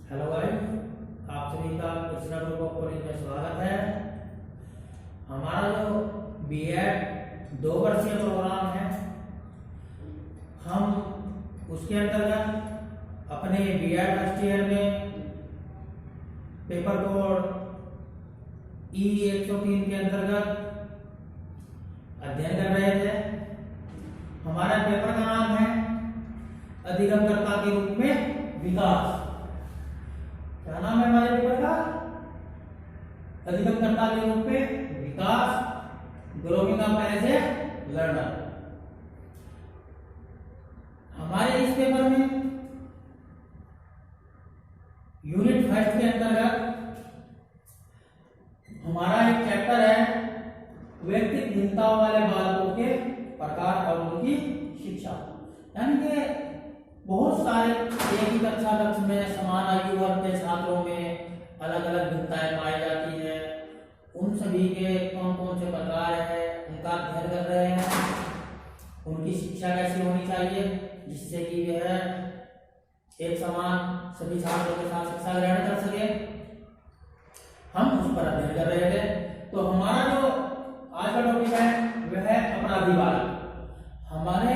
Hello guys, आप सभी का कृष्णा ग्रुप ऑफ कॉलेज में स्वागत है। हमारा जो बीएड 2 वर्षीय प्रोग्राम है, हम उसके अंतर्गत अपने बीएड फर्स्ट ईयर में पेपर कोड E103 के अंतर्गत अध्ययन कर रहे थे। हमारा पेपर का नाम है अधिगमकर्ता के रूप में विकास। क्या नाम है हमारे पेपर का? अधिगमकर्ता के रूप में विकास, growing up as a learner. हमारे इस पेपर में यूनिट फर्स्ट के अंतर्गत हमारा एक चैप्टर है व्यक्तिगत भिन्नताओं वाले बालकों के प्रकार और उनकी शिक्षा। यानी कि बहुत सारे एक ही कक्षा कक्ष में समान आयु वर्ग के छात्रों में अलग अलग भिन्नताएं पाई जाती है। उन सभी के कौन कौन से प्रकार है उनका अध्ययन कर रहे हैं। उनकी शिक्षा कैसी होनी चाहिए जिससे कि वह एक समान सभी छात्रों के साथ शिक्षा ग्रहण कर सके, हम उस पर अध्ययन कर रहे थे। तो हमारा जो आज का टॉपिक है वह है अपराधी बालक। हमारे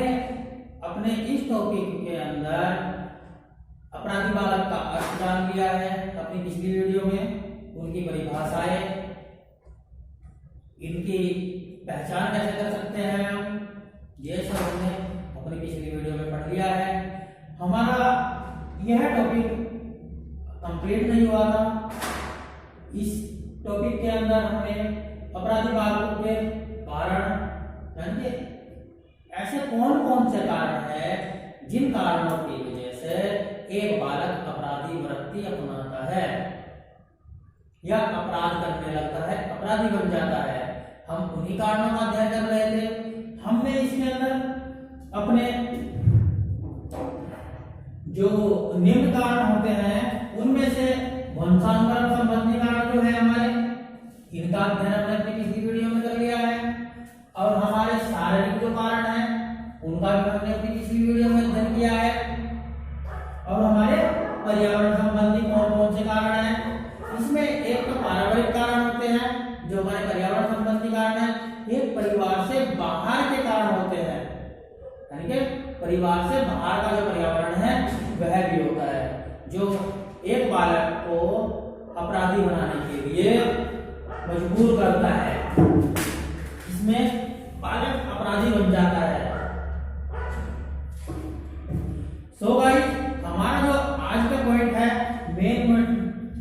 अपने इस टॉपिक के अंदर अपराधी बालक का अर्थ जान लिया है अपनी पिछली वीडियो में, उनकी परिभाषाएं, इनकी पहचान कैसे कर सकते हैं हम, ये सब हमने अपनी पिछली वीडियो में पढ़ लिया है। हमारा यह टॉपिक कंप्लीट नहीं हुआ था। इस टॉपिक के अंदर हमें अपराधी बालकों के कारण, यानी ऐसे कौन कौन से कारण है जिन कारणों की वजह से एक बालक अपराधी वृत्ति अपनाता है या अपराध करने लगता है, अपराधी बन जाता है, हम उन्हीं कारणों का अध्ययन कर रहे थे। हमने इसके अंदर अपने जो निम्न कारण होते हैं उनमें से वंशानुक्रम संबंधी कारण जो है हमारे, इनका अध्ययन हमने अपनी पिछली वीडियो में कर लिया है। और हमारे शारीरिक जो कारण है उनका भी हमने अपनी पिछली वीडियो में अध्ययन किया है। और हमारे पर्यावरण संबंधी कौन कौन से कारण हैं, इसमें एक तो पारिवारिक कारण होते हैं जो हमारे पर्यावरण संबंधी कारण है, एक परिवार से बाहर के कारण होते हैं, यानी कि परिवार से बाहर का जो पर्यावरण है वह भी होता है जो एक बालक को अपराधी बनाने के लिए मजबूर करता है। इसमें बालक अपराधी बन जाता है। सो गाइस, हमारा जो आज का पॉइंट है, मेन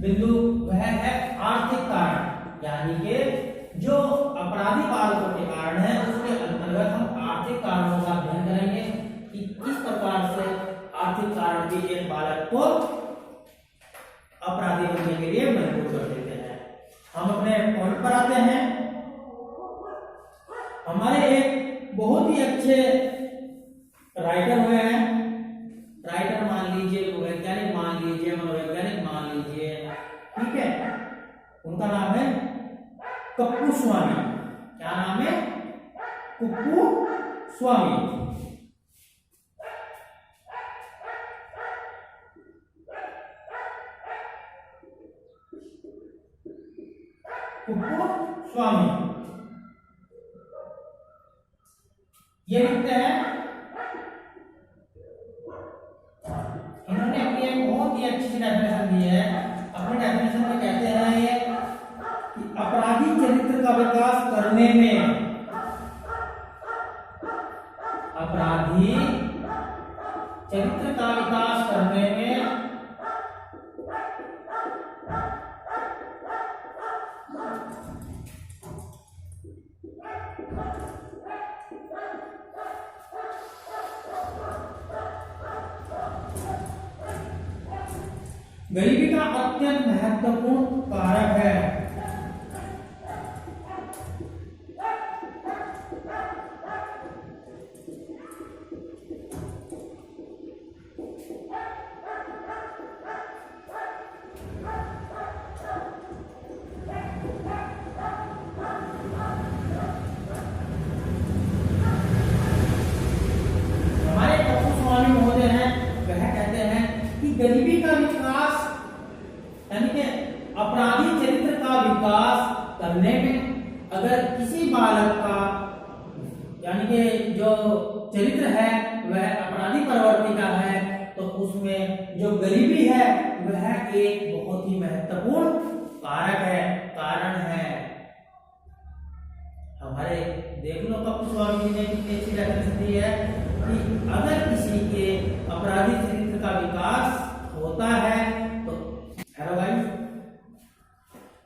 बिंदु वह है आर्थिक कारण। यानी कि जो अपराधी बालकों के कारण है उसके अंतर्गत हम आर्थिक कारणों का अध्ययन करेंगे कि किस प्रकार से आर्थिक कारण भी एक बालक को अपराधी बनने के लिए मजबूर कर देते हैं। हम अपने पॉइंट पर आते हैं। हमारे एक बहुत ही अच्छे राइटर हुए हैं, राइटर मान लीजिए, वैज्ञानिक मान लीजिए, मनोवैज्ञानिक मान लीजिए, ठीक है। उनका नाम है कुप्पू स्वामी। क्या नाम है? कुप्पू स्वामी। कुप्पू स्वामी ये लिखते हैं, इन्होंने अपनी एक बहुत ही अच्छी डेफिनेशन दी है। अपने डेफिनेशन में कहते हैं ये कि अपराधी चरित्र का विकास करने में, अपराधी चरित्र का विकास करने में गरीबी का अत्यंत महत्वपूर्ण कारक है। हमारे कुप्पू स्वामी महोदय हैं, वह कहते हैं कि गरीबी का विकास यानी कि अपराधी चरित्र का विकास करने में अगर किसी बालक का यानी कि जो चरित्र है वह अपराधी प्रवृत्ति का है तो उसमें जो गरीबी है वह एक बहुत ही महत्वपूर्ण कारक है, कारण है। हमारे देख लो कपिल स्वामी जी ने कितनी अच्छी व्याख्या दी है कि अगर किसी के अपराधी चरित्र का विकास होता है तो हेलो गाइस,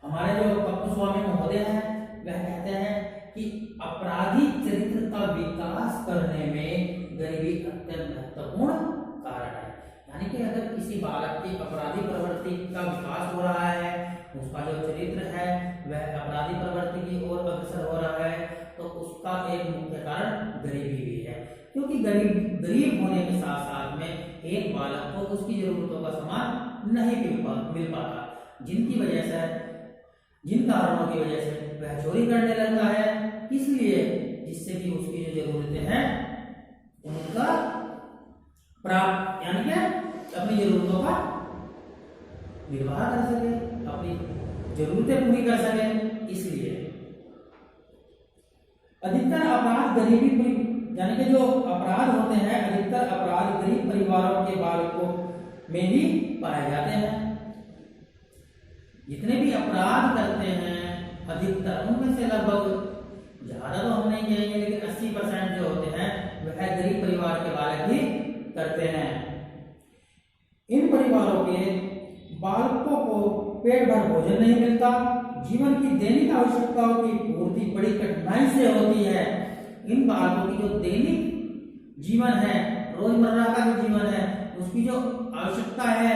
हमारे जो कपिल स्वामी महोदय हैं वह कहते हैं कि अपराधी चरित्र का विकास करने में गरीबी अत्यंत महत्वपूर्ण कारण है। यानी कि अगर किसी बालक की अपराधी प्रवृत्ति का विकास हो रहा है, उसका जो चरित्र है वह अपराधी प्रवृत्ति की ओर अग्रसर हो रहा है तो उसका एक मुख्य कारण गरीबी भी है। क्योंकि गरीब होने के साथ साथ में एक बालक को उसकी जरूरतों का सामान नहीं मिल पाता, जिन कारणों की वजह से वह चोरी करने लगता है, इसलिए जिससे कि उसकी जो जरूरतें हैं उनका प्राप्त यानी कि अपनी जरूरतों का निर्वाह कर सके, अपनी जरूरतें पूरी कर सके। इसलिए अधिकतर अपराध गरीबी यानी कि जो अपराध होते हैं अधिकतर अपराध गरीब परिवारों के बालकों में ही पाए जाते हैं। जितने भी अपराध करते हैं अधिकतर उनमें से लगभग ज्यादा तो हम नहीं कहेंगे लेकिन 80% जो होते हैं वह गरीब परिवार के बालक ही करते हैं। इन परिवारों के बालकों को पेट भर भोजन नहीं मिलता, जीवन की दैनिक आवश्यकताओं की पूर्ति बड़ी कठिनाई से होती है। इन बालकों की जो दैनिक जीवन है, रोजमर्रा का जो जीवन है, उसकी जो आवश्यकता है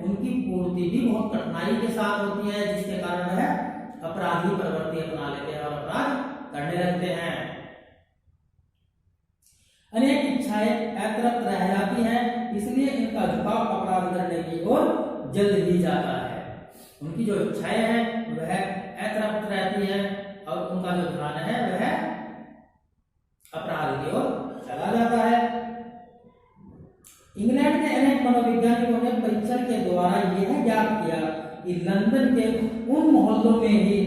उनकी पूर्ति भी बहुत कठिनाई के साथ होती है, जिसके कारण वह अपराधी प्रवृत्ति अपना लेते हैं और अपराध करने लगते हैं। अनेक इच्छाएं अतृप्त रह जाती हैं, इसलिए इनका झुकाव अपराध करने की ओर जल्द ही जाता है। उनकी जो इच्छाएं हैं वह अतृप्त रहती हैं और उनका जो ध्यान है वह अपराध की ओर चला जाता है। इंग्लैंड के अनेक मनोवैज्ञानिकों ने परीक्षण के द्वारा यह ज्ञात किया कि लंदन के उन मोहल्लों में ही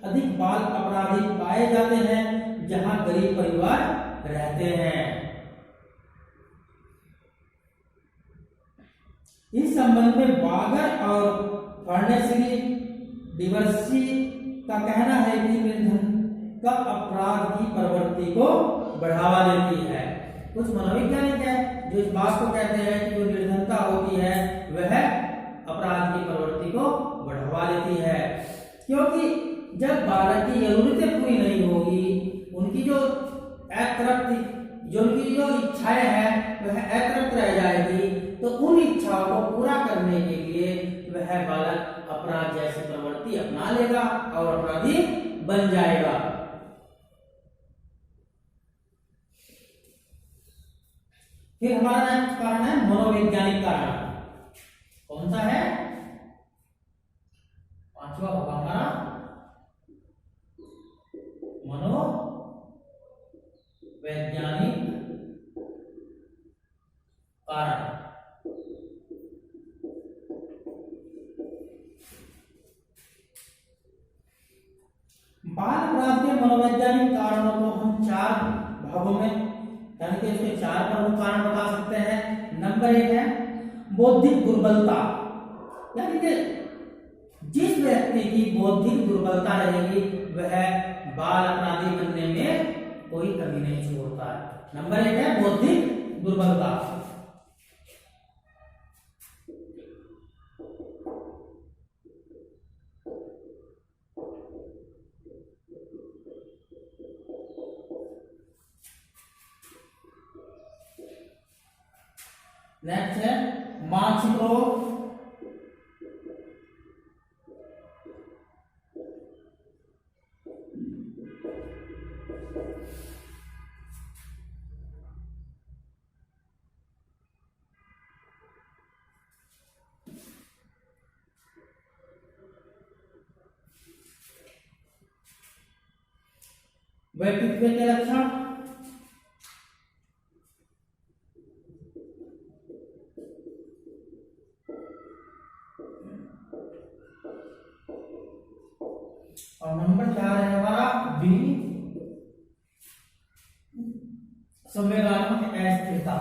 अधिक बाल अपराधी पाए जाते हैं जहां गरीब परिवार रहते हैं। इस संबंध में बागर और फर्नेसरी डिवर्सी का कहना है कि निर्धन का अपराध की प्रवृत्ति को बढ़ावा देती है। कुछ मनोवैज्ञानिक है जो इस बात को कहते हैं कि जो निर्धनता होती है वह अपराध की प्रवृत्ति को बढ़ावा देती है, क्योंकि जब बालक की जरूरतें पूरी नहीं होगी, उनकी जो उनकी जो इच्छाएं हैं वह अतृप्त रह जाएगी, तो उन इच्छाओं को पूरा करने के लिए वह बालक अपराध जैसी प्रवृत्ति अपना लेगा और अपराधी बन जाएगा। फिर हमारा नेक्स्ट कारण है मनोवैज्ञानिक कारण। कौन सा है? पांचवा होगा हमारा मनोवैज्ञानिक कारण। बाल अपराध के मनोवैज्ञानिक कारणों को हम 4 भागों में यानी कि इसके 4 प्रमुख कारण बता सकते हैं। नंबर 1 है बौद्धिक दुर्बलता, यानी कि जिस व्यक्ति की बौद्धिक दुर्बलता रहेगी वह बाल अपराधी बनने में कोई कमी नहीं छोड़ता है। नंबर 1 है बौद्धिक दुर्बलता। नेक्स्ट है मानसिक रोग। व्यक्तित्व के लक्षण। और नंबर 4 है हमारा बी, संवेगात्मक अस्थिरता।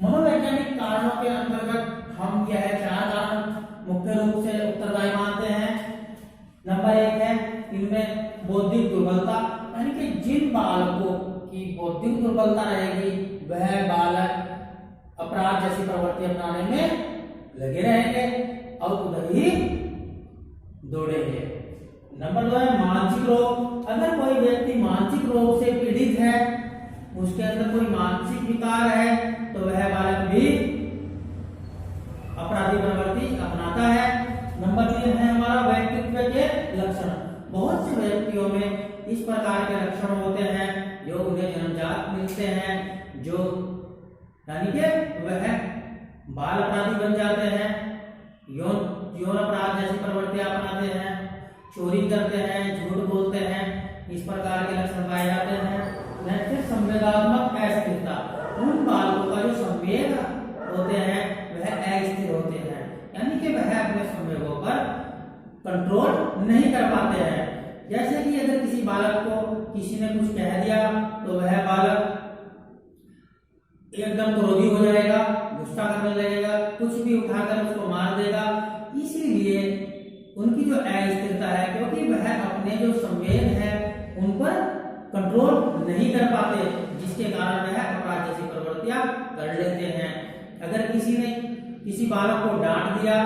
मनोवैज्ञानिक कारणों के अंतर्गत हम क्या है 4 कारण मुख्य रूप से उत्तरदायी मानते हैं। नंबर 1 है इनमें बौद्धिक दुर्बलता, यानी कि जिन बालकों की बौद्धिक दुर्बलता रहेगी वह बालक अपराध जैसी प्रवृत्ति अपनाने में लगे रहेंगे और उधर ही दौड़ेंगे। नंबर 2 है मानसिक रोग। अगर कोई व्यक्ति मानसिक रोग से पीड़ित है, उसके अंदर कोई मानसिक विकार है, तो वह बालक भी अपराधी प्रवृत्ति अपनाता है। नंबर 3 है हमारा व्यक्तित्व के लक्षण। बहुत से व्यक्तियों में इस प्रकार के लक्षण होते हैं जो उन्हें जन्मजात मिलते हैं, जो यानी कि वह बाल अपराधी बन जाते हैं, यौन अपराध जैसी प्रवृत्तियां अपनाते हैं, चोरी करते हैं, झूठ बोलते हैं, इस प्रकार के लक्षण पाए जाते हैं। नेक्स्ट संवेगात्मक अस्थिरता। उन बालकों का जो संवेग होते हैं वह अस्थिर होते हैं, यानी कि वह अपने संवेगों पर कंट्रोल नहीं कर पाते हैं। जैसे कि अगर किसी बालक को किसी ने कुछ कह दिया तो वह बालक एकदम क्रोधी हो जाएगा, गुस्सा करने लगेगा, कुछ भी उठाकर उसको मार देगा। इसीलिए उनकी जो अस्थिरता है, क्योंकि वह अपने जो संवेग है उन पर कंट्रोल नहीं कर पाते, जिसके कारण वह अपराध जैसी प्रवृत्तियां कर लेते हैं। अगर किसी ने किसी बालक को डांट दिया,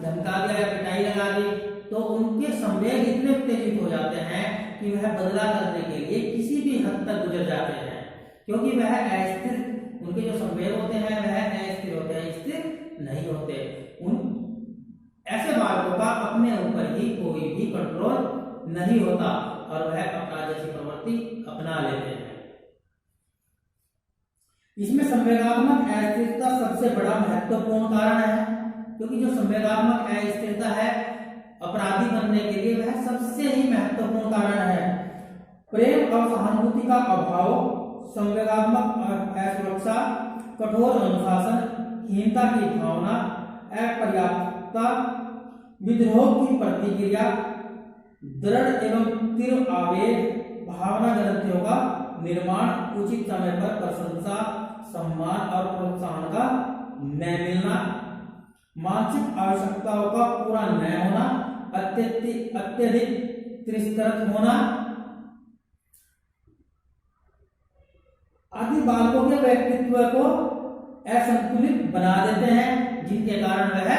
धमका दिया या पिटाई लगा दी, तो उनके संवेग इतने उत्तेजित हो जाते हैं कि वह बदला करने के लिए किसी भी हद तक गुजर जाते हैं, क्योंकि वह अस्थिर, उनके जो संवेग होते हैं वह अस्थिर होते हैं, स्थिर नहीं होते। उन ऐसे बालकों का अपने ऊपर ही कोई भी कंट्रोल नहीं होता और वह अपराध जैसी प्रवृत्ति अपना लेते हैं। इसमें संवेगात्मक अस्थिरता सबसे बड़ा महत्वपूर्ण कारण है, क्योंकि जो संवेगात्मक अस्थिरता है अपराधी बनने के लिए वह सबसे ही महत्वपूर्ण कारण है। प्रेम और सहानुभूति का अभाव, संवेगात्मक असुरक्षा, कठोर अनुशासन, हीनता की भावना, अपर्याप्तता, विद्रोह की प्रतिक्रिया, दृढ़ एवं तीव्र आवेग, भावना ग्रंथियों का निर्माण, उचित समय पर प्रशंसा, सम्मान और प्रोत्साहन का न मिलना, मानसिक आवश्यकताओं का पूरा न होना, अत्यधिक तिरस्कृत होना आदि बालकों के व्यक्तित्व को असंतुलित बना देते हैं, जिनके कारण वह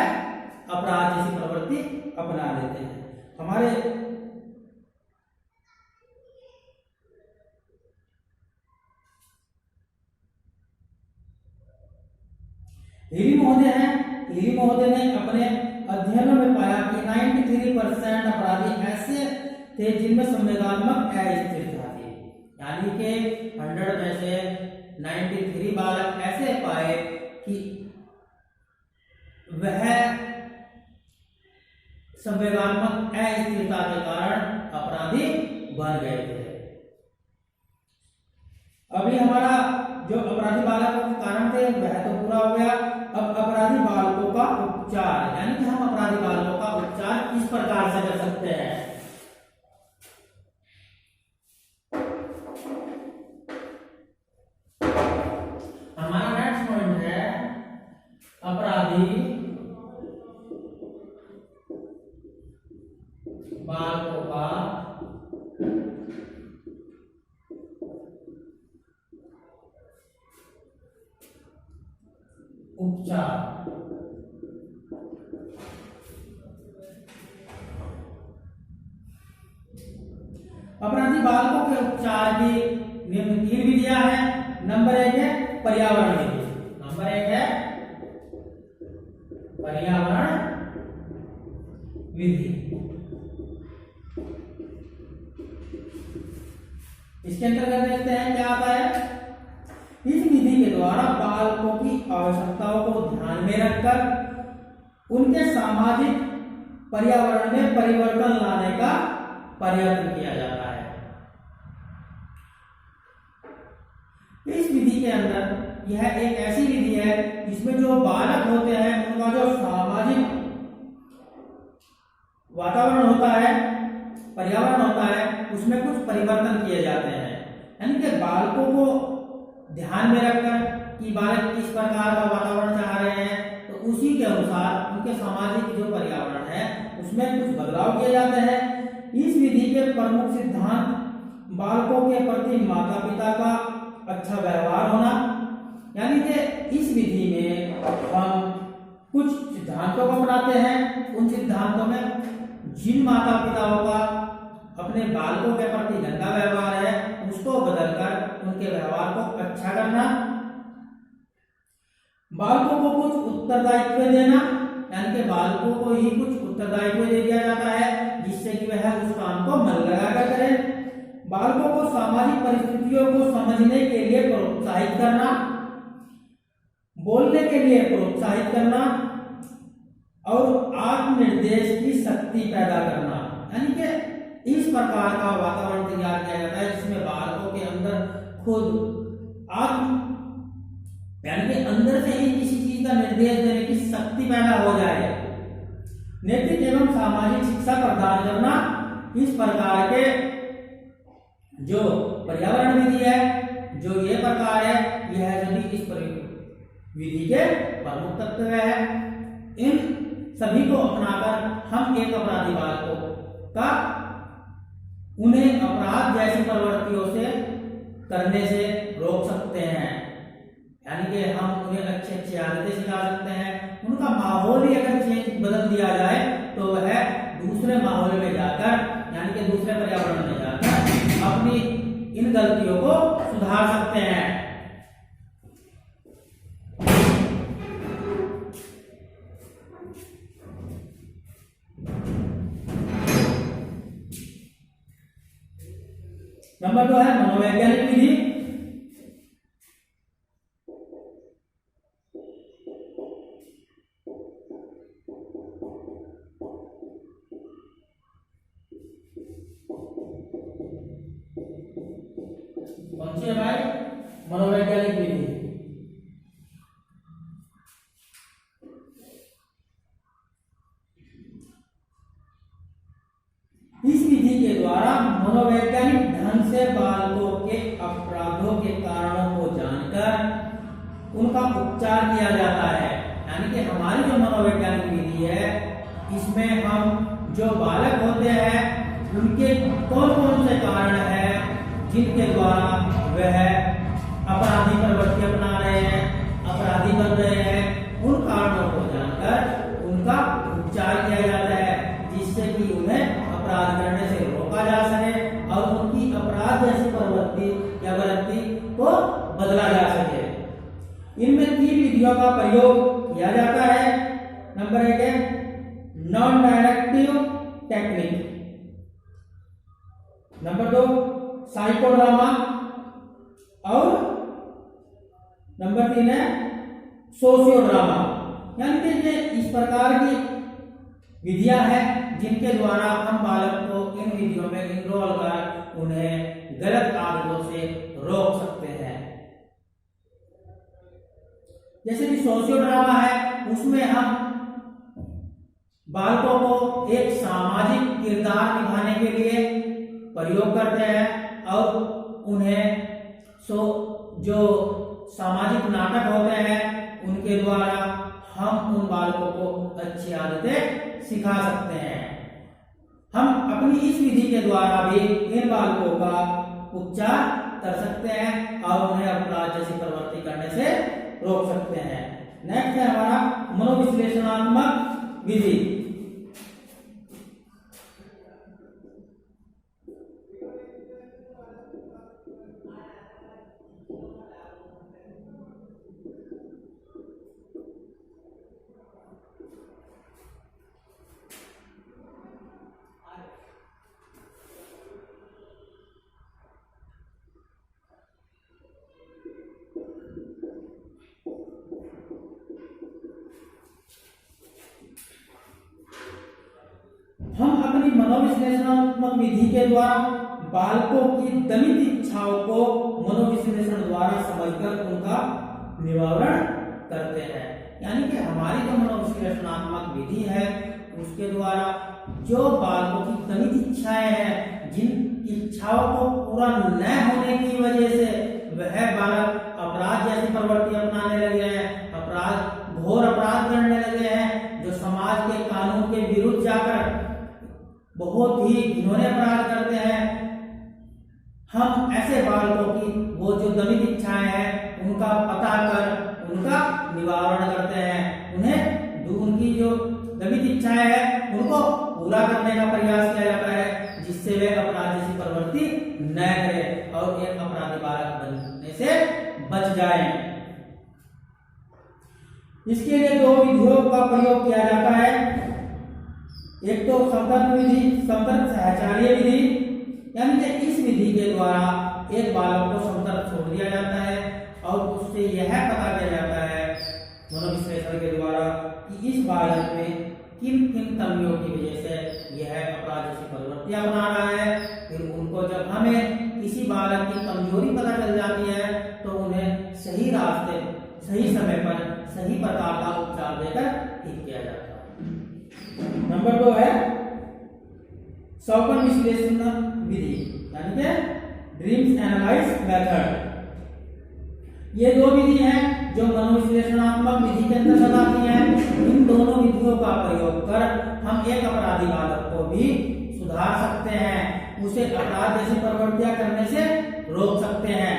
अपराध जैसी प्रवृत्ति अपना लेते हैं। हमारे हीरी महोदय ने अपने अध्ययनों में पाया कि 93% अपराधी ऐसे थे जिनमें संवेगात्मक अस्थिरता थी, यानी कि 100 में से 93 बालक ऐसे पाए कि वह संवेगात्मक अस्थिरता के कारण अपराधी बन गए थे। अभी हमारा जो अपराधी बालकों के कारण थे वह तो पूरा हो गया। अब अपराधी बालकों का उपचार, यानी कि हम अपराधी बालकों का उपचार किस प्रकार से कर सकते हैं। हमारा नेक्स्ट पॉइंट है अपराधी बालकों का उपचार। अपराधी बालकों के उपचार की निम्न 3 विधियां हैं। नंबर 1 है पर्यावरण विधि। नंबर 1 है पर्यावरण विधि। इसके अंतर्गत देखते हैं क्या आता है। इस विधि के द्वारा बालकों की आवश्यकताओं को ध्यान में रखकर उनके सामाजिक पर्यावरण में परिवर्तन लाने का प्रयत्न किया जाता है। इस विधि के यह एक ऐसी विधि है जिसमें जो बालक होते हैं उनका जो सामाजिक वातावरण होता है, पर्यावरण होता है, उसमें कुछ परिवर्तन किए जाते हैं। यानी कि बालकों को ध्यान में रखकर कि बालक किस प्रकार का वातावरण चाह रहे हैं, तो उसी के अनुसार उनके सामाजिक जो पर्यावरण है उसमें कुछ बदलाव किए जाते हैं। इस विधि के प्रमुख सिद्धांत बालकों के प्रति माता पिता का अच्छा व्यवहार होना, यानी कि इस विधि में हम कुछ सिद्धांतों को अपनाते हैं। उन सिद्धांतों में जिन माता पिताओं का अपने बालकों के प्रति गंदा व्यवहार है उसको बदलकर उनके व्यवहार को अच्छा करना, बालकों को कुछ उत्तरदायित्व देना, यानी कि बालकों को ही कुछ उत्तरदायित्व दे दिया जाता है जिससे कि वह उस काम को मन लगाकर करें, बालकों को सामाजिक परिस्थितियों को समझने के लिए प्रोत्साहित करना, बोलने के लिए प्रोत्साहित करना और आत्मनिर्देश की शक्ति पैदा करना। यानी कि इस प्रकार का वातावरण तैयार किया जाता है जिसमें बालकों के अंदर खुद आत्म यानी कि अंदर से ही किसी चीज का निर्देश देने की शक्ति पैदा हो जाए। नैतिक एवं सामाजिक शिक्षा प्रदान करना, इस प्रकार के जो पर्यावरण विधि है, जो ये प्रकार है, यह सभी इस विधि के प्रमुख तत्व है। इन सभी को अपनाकर हम एक अपराधी बालकों का उन्हें अपराध जैसी प्रवृत्तियों से करने से रोक सकते हैं। यानी कि हम उन्हें अच्छी अच्छी आदतें सिखा सकते हैं। उनका माहौल ही अगर चेंज बदल दिया जाए तो वह दूसरे माहौल में जाकर, यानी कि दूसरे पर्यावरण में जाकर अपनी इन गलतियों को सुधार सकते हैं। नंबर 2 है मनोवैज्ञानिक विधि। कौन सी है भाई? मनोवैज्ञानिक विधि। इस विधि के द्वारा मनोवैज्ञानिक ढंग से बालकों के अपराधों के कारणों को जानकर उनका उपचार किया जाता है। यानी कि हमारी जो मनोवैज्ञानिक विधि है इसमें हम जो बालक होते हैं उनके कौन कौन से कारण हैं जिनके द्वारा वह अपराधी प्रवृत्ति अपना रहे हैं, अपराधी बन रहे हैं, उन कारणों को जानकर उनका उपचार किया जाता है जिससे कि उन्हें अपराध करने से रोका जा सके और उनकी अपराध जैसी प्रवृत्ति या वृत्ति को बदला जा सके। इनमें 3 विधियों का प्रयोग किया जाता है। नंबर 1 है non directive technique, number 2 psychodrama और नंबर 3 है सोशियोड्रामा। यानी कि ये इस प्रकार की विधियां हैं जिनके द्वारा हम बालक को इन विधियों में इनरोल कर उन्हें गलत आदतों से रोक सकते हैं। जैसे कि सोशियोड्रामा है, उसमें हम बालकों को एक सामाजिक किरदार निभाने के लिए प्रयोग करते हैं और उन्हें जो सामाजिक नाटक होते हैं उनके द्वारा हम उन बालकों को अच्छी आदतें सिखा सकते हैं। हम अपनी इस विधि के द्वारा भी इन बालकों का उपचार कर सकते हैं और उन्हें अपराध जैसी प्रवृत्ति करने से रोक सकते हैं। नेक्स्ट है हमारा मनोविश्लेषणात्मक विधि। हम अपनी मनोविश्लेषणात्मक विधि के द्वारा बालकों की दमित इच्छाओं को मनोविश्लेषण द्वारा समझकर उनका निवारण करते हैं। यानी कि हमारी जो मनोविश्लेषणात्मक विधि है उसके द्वारा जो बालकों की दमित इच्छाएं हैं, जिन इच्छाओं को पूरा न होने की वजह से वह बालक अपराध जैसी प्रवृत्ति अपनाने लगे हैं, घोर अपराध करने लगे हैं, जो समाज के कानून के विरुद्ध जाकर बहुत ही घिनौने अपराध करते हैं, हम ऐसे बालकों की वो जो दमित इच्छाएं हैं उनका पता कर उनका निवारण करते हैं, उनकी जो दमित इच्छाएं हैं उनको पूरा करने का प्रयास किया जाता है, जिससे वे अपराध जैसी प्रवृत्ति न करें और एक अपराधी बालक बनने से बच जाए। इसके लिए दो विधियों का प्रयोग किया जाता है। एक तो संदर्भ विधि, संदर्भ सहचार्य विधि, यानी कि इस विधि के द्वारा एक बालक को संदर्भ छोड़ दिया जाता है और उससे यह पता किया जाता है मनोविश्लेषण के द्वारा कि इस बालक में किन किन कमियों की वजह से यह अपराध जैसी प्रवृत्तियां बना रहा है। फिर उनको जब हमें किसी बालक की कमजोरी पता चल जाती है तो उन्हें सही रास्ते, सही समय पर, सही प्रकार का उपचार देकर ठीक किया जाता है। नंबर 2 है सौगन विश्लेषण विधि, यानी कि ड्रीम्स एनालाइज मेथड। ये दो विधि हैं जो मनोविश्लेषणात्मक विधि के अंतर्गत आती हैं। इन दोनों विधियों का प्रयोग कर हम एक अपराधी बालक को भी सुधार सकते हैं, उसे अपराध जैसी प्रवृत्तियां करने से रोक सकते हैं।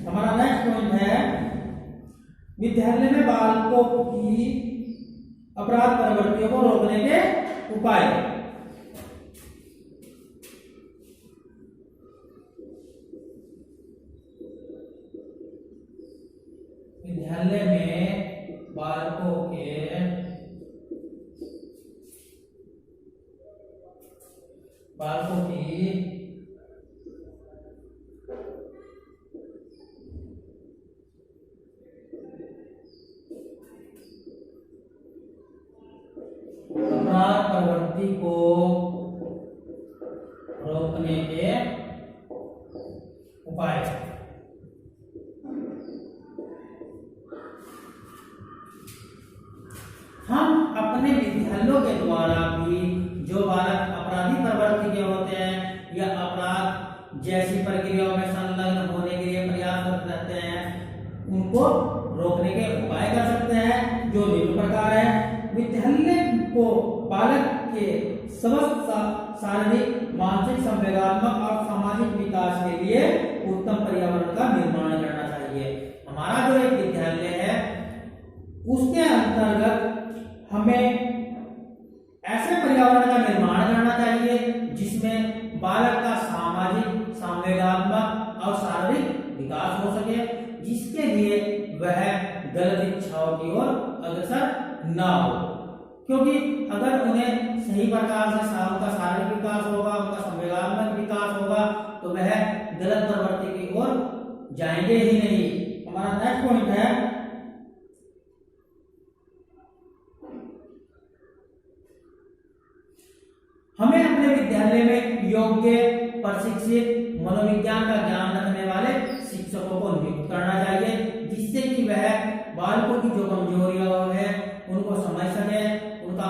हमारा नेक्स्ट पॉइंट है विद्यालय में बालकों की अपराध प्रवृत्तियों को रोकने के उपाय। विद्यालय में बालकों की अपराध प्रवृत्ति को रोकने के उपाय। हम अपने विद्यालयों के द्वारा भी जो बालक अपराधी प्रवृत्ति के होते हैं या अपराध जैसी प्रक्रियाओं में संलग्न होने के लिए प्रयासरत रहते हैं, उनको रोकने के उपाय कर सकते हैं, जो निम्न प्रकार है। विद्यालय को बालक के समस्त शारीरिक, मानसिक, संवेदनात्मक और सामाजिक विकास के लिए उत्तम पर्यावरण का निर्माण करना चाहिए। हमारा जो एक विद्यालय है उसके अंतर्गत हमें ऐसे पर्यावरण का निर्माण करना चाहिए जिसमें बालक का सामाजिक, संवेदनात्मक और शारीरिक विकास हो सके, जिसके लिए वह गलत इच्छाओं की ओर अग्रसर न हो। क्योंकि अगर उन्हें सही प्रकार से उनका शारीरिक विकास होगा, उनका संवेदनात्मक विकास होगा, तो वह गलत प्रवृत्ति की ओर जाएंगे ही नहीं। हमारा नेक्स्ट पॉइंट है हमें अपने विद्यालय में योग्य, प्रशिक्षित, मनोविज्ञान का ज्ञान रखने वाले शिक्षकों को नियुक्त करना चाहिए, जिससे कि वह बालकों की जो कमजोरियां हैं उनको समझ सके, उनका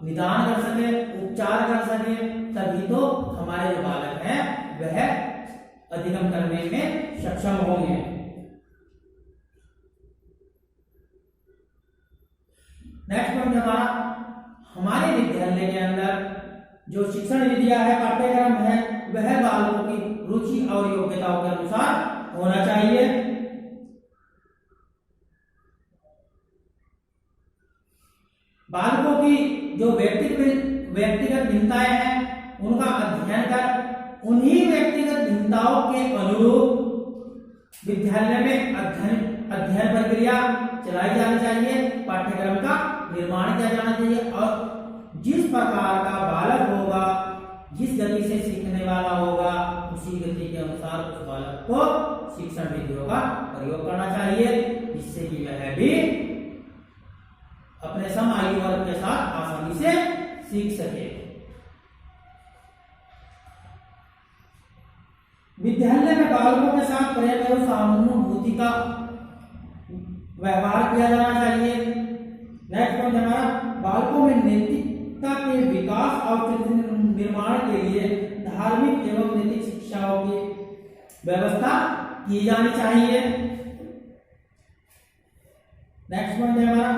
निदान कर सके, उपचार कर सके। तभी तो हमारे जो बालक हैं वह अधिगम करने में सक्षम होंगे। नेक्स्ट पॉइंट हमारे विद्यालय के अंदर जो शिक्षण विधियां है, पाठ्यक्रम है, वह बालकों की रुचि और योग्यताओं के अनुसार होना चाहिए। बालकों की जो व्यक्तिगत भिन्नताएं हैं उनका अध्ययन कर उन्हीं व्यक्तिगत भिन्नताओं के अनुरूप विद्यालय में अध्ययन प्रक्रिया चलाई जानी चाहिए, पाठ्यक्रम का निर्माण किया जाना चाहिए और जिस प्रकार का बालक होगा, जिस गति से सीखने वाला होगा, उसी गति के अनुसार उस बालक को शिक्षण विधियों का प्रयोग करना चाहिए, जिससे कि वह भी अपने सम आयु वर्ग के साथ आसानी से सीख सके। विद्यालय में बालकों के साथ प्रेम एवं सहानुभूति का व्यवहार किया जाना चाहिए। नेक्स्ट पॉइंट हमारा, बालकों में नैतिकता के विकास और चरित्र निर्माण के लिए धार्मिक एवं नैतिक शिक्षाओं की व्यवस्था की जानी चाहिए। नेक्स्ट पॉइंट है हमारा,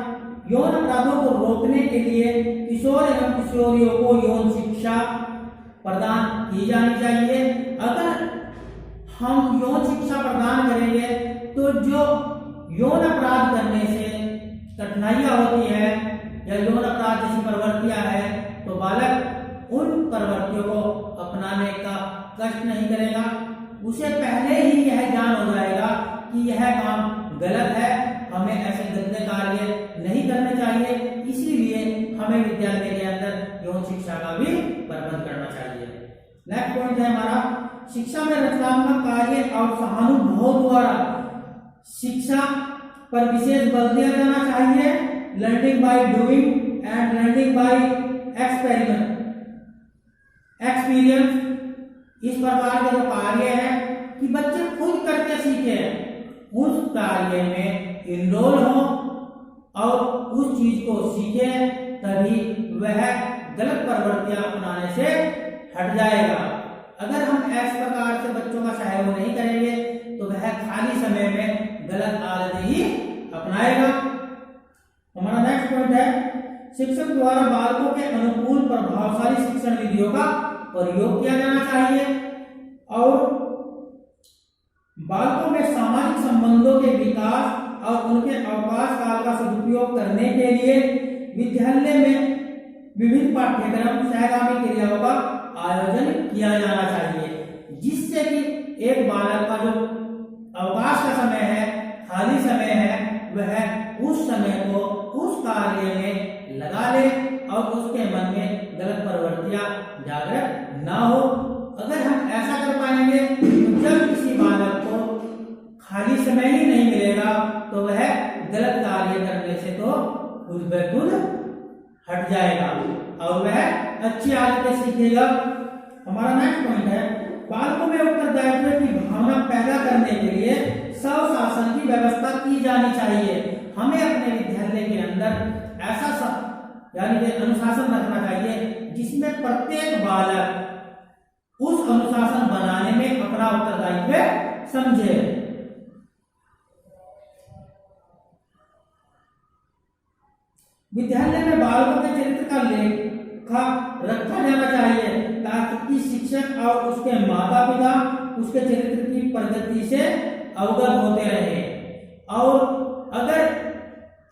यौन अपराधों को रोकने के लिए किशोर एवं किशोरियों को यौन शिक्षा प्रदान की जानी चाहिए। अगर हम यौन शिक्षा प्रदान करेंगे तो जो यौन अपराध करने से कठिनाइयां होती है या यौन अपराध जैसी प्रवृत्तियां हैं तो बालक उन प्रवृत्तियों को अपनाने का कष्ट नहीं करेगा। उसे पहले ही यह ज्ञान हो जाएगा कि यह काम गलत है, हमें ऐसे गंदे कार्य नहीं करने चाहिए, इसीलिए हमें विद्यालय के अंदर यौन शिक्षा का भी प्रबंध करना चाहिए। नेक्स्ट पॉइंट है हमारा, शिक्षा में रचनात्मक कार्य और सहानुभूति द्वारा शिक्षा पर विशेष बल दिया जाना चाहिए। Learning by doing and learning by experience, इस प्रकार के जो कार्य है कि बच्चे खुद करके सीखे, उस कार्य में इनरोल हो और उस चीज को सीखे, तभी वह गलत प्रवृत्तियां अपनाने से हट जाएगा। अगर हम इस प्रकार से बच्चों का सहयोग नहीं करेंगे तो वह खाली समय में गलत आदतें ही अपनाएगा। हमारा नेक्स्ट पॉइंट है, शिक्षक द्वारा बालकों के अनुकूल प्रभावशाली शिक्षण विधियों का प्रयोग किया जाना चाहिए और बालकों में सामाजिक संबंधों के विकास और उनके अवकाश काल का सदुपयोग करने के लिए विद्यालय में विभिन्न पाठ्यक्रम सहगामी क्रियाओं का आयोजन किया जाना चाहिए, जिससे कि एक बालक का जो अवकाश का समय है, खाली समय है, वह उस समय को उस कार्य में लगा ले और उसके मन में गलत प्रवृत्तियां जागृत ना हो। अगर हम ऐसा कर पाएंगे तो जब किसी बालक को खाली समय ही नहीं मिलेगा तो वह गलत कार्य करने से तो खुद ब खुद हट जाएगा और वह अच्छी आदतें सीखेगा। हमारा नेक्स्ट पॉइंट है, बालकों में उत्तरदायित्व की भावना पैदा करने के लिए स्वशासन की व्यवस्था की जानी चाहिए। हमें अपने विद्यालय के अंदर ऐसा यानी कि अनुशासन रखना चाहिए जिसमें प्रत्येक बालक उस अनुशासन बनाने में अपना उत्तरदायित्व समझे। विद्यालय में बालकों के चरित्र का लेखा रखा जाना चाहिए ताकि शिक्षक और उसके माता पिता उसके चरित्र की प्रगति से अवगत होते रहे। और अगर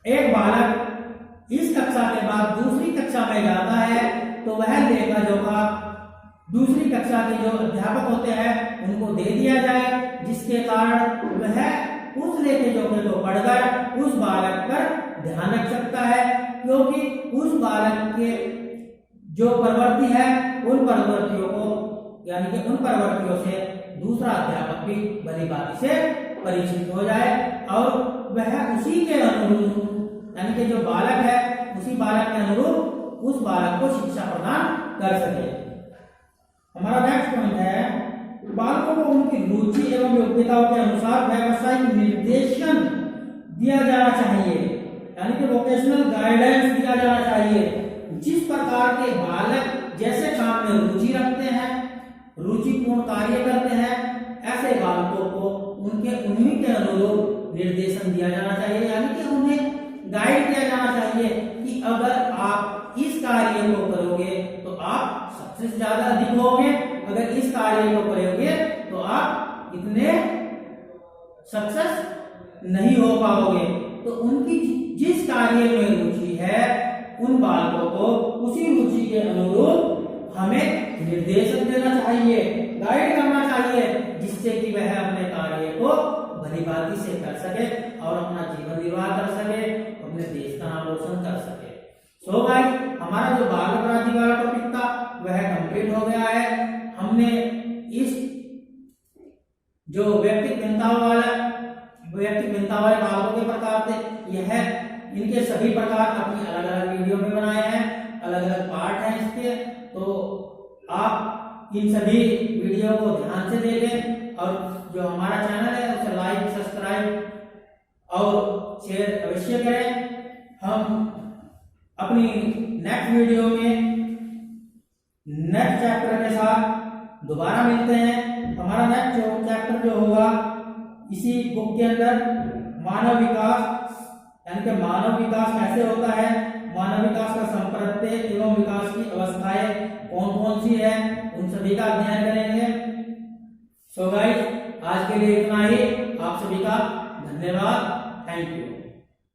एक बालक इस कक्षा के बाद दूसरी कक्षा में जाता है तो वह लेखा जोखा दूसरी कक्षा के जो अध्यापक होते हैं उनको दे दिया जाए, जिसके कारण वह उस लेखे जोखे को पढ़कर उस बालक पर ध्यान रख सकता है, क्योंकि उस बालक के जो प्रवृत्ति है उन प्रवृत्तियों को यानी कि उन प्रवृत्तियों से दूसरा अध्यापक भी भली भांति से परिचित हो जाए और वह उसी के अनुरूप यानी कि जो बालक है उसी बालक के अनुरूप उस बालक को शिक्षा प्रदान कर सके। हमारा नेक्स्ट पॉइंट है, बालकों को उनकी रुचि एवं योग्यताओं के अनुसार व्यावसायिक निर्देशन दिया जाना चाहिए, यानी कि वोकेशनल गाइडेंस दिया जाना चाहिए। जिस प्रकार के बालक जैसे काम में रुचि रखते हैं, रुचिपूर्ण कार्य करते हैं, ऐसे बालकों को उन्हीं के अनुरूप निर्देशन दिया जाना चाहिए, यानी कि उन्हें गाइड किया जाना चाहिए कि अगर आप इस कार्य को करोगे तो आप सबसे ज्यादा अधिक होंगे, अगर इस कार्य को करोगे तो आप इतने सक्सेस नहीं हो पाओगे। तो उनकी जिस कार्य में रुचि है उन बालकों को उसी रुचि के अनुरूप हमें निर्देशन देना चाहिए, गाइड करना चाहिए, जिससे कि वह अपने कार्य को भली भांति से कर सके और अपना जीवन निर्वाह कर सके, अपने देश का नाम रोशन कर सके। सो भाई, हमारा जो बाल अपराधी वाला टॉपिक था वह कंप्लीट हो गया है। हमने इस जो व्यक्तिगत भिन्नता वाले बालकों के प्रकार थे, यह इनके सभी प्रकार अपनी अलग अलग वीडियो में बनाए हैं, अलग अलग पार्ट हैं इसके। तो आप इन सभी वीडियो को ध्यान से देखें और जो हमारा चैनल है उसे लाइक, सब्सक्राइब और शेयर अपनी नेक्स्ट वीडियो में नेक्स्ट चैप्टर के साथ दोबारा मिलते हैं। हमारा नेक्स्ट चैप्टर जो होगा इसी बुक के अंदर मानव विकास, यानी कि मानव विकास कैसे होता है, मानव विकास का संप्रत्य एवं विकास की अवस्थाएं कौन कौन सी है, उन सभी का अध्ययन करेंगे। सो गाइस, आज के लिए इतना ही। आप सभी का धन्यवाद। Thank you.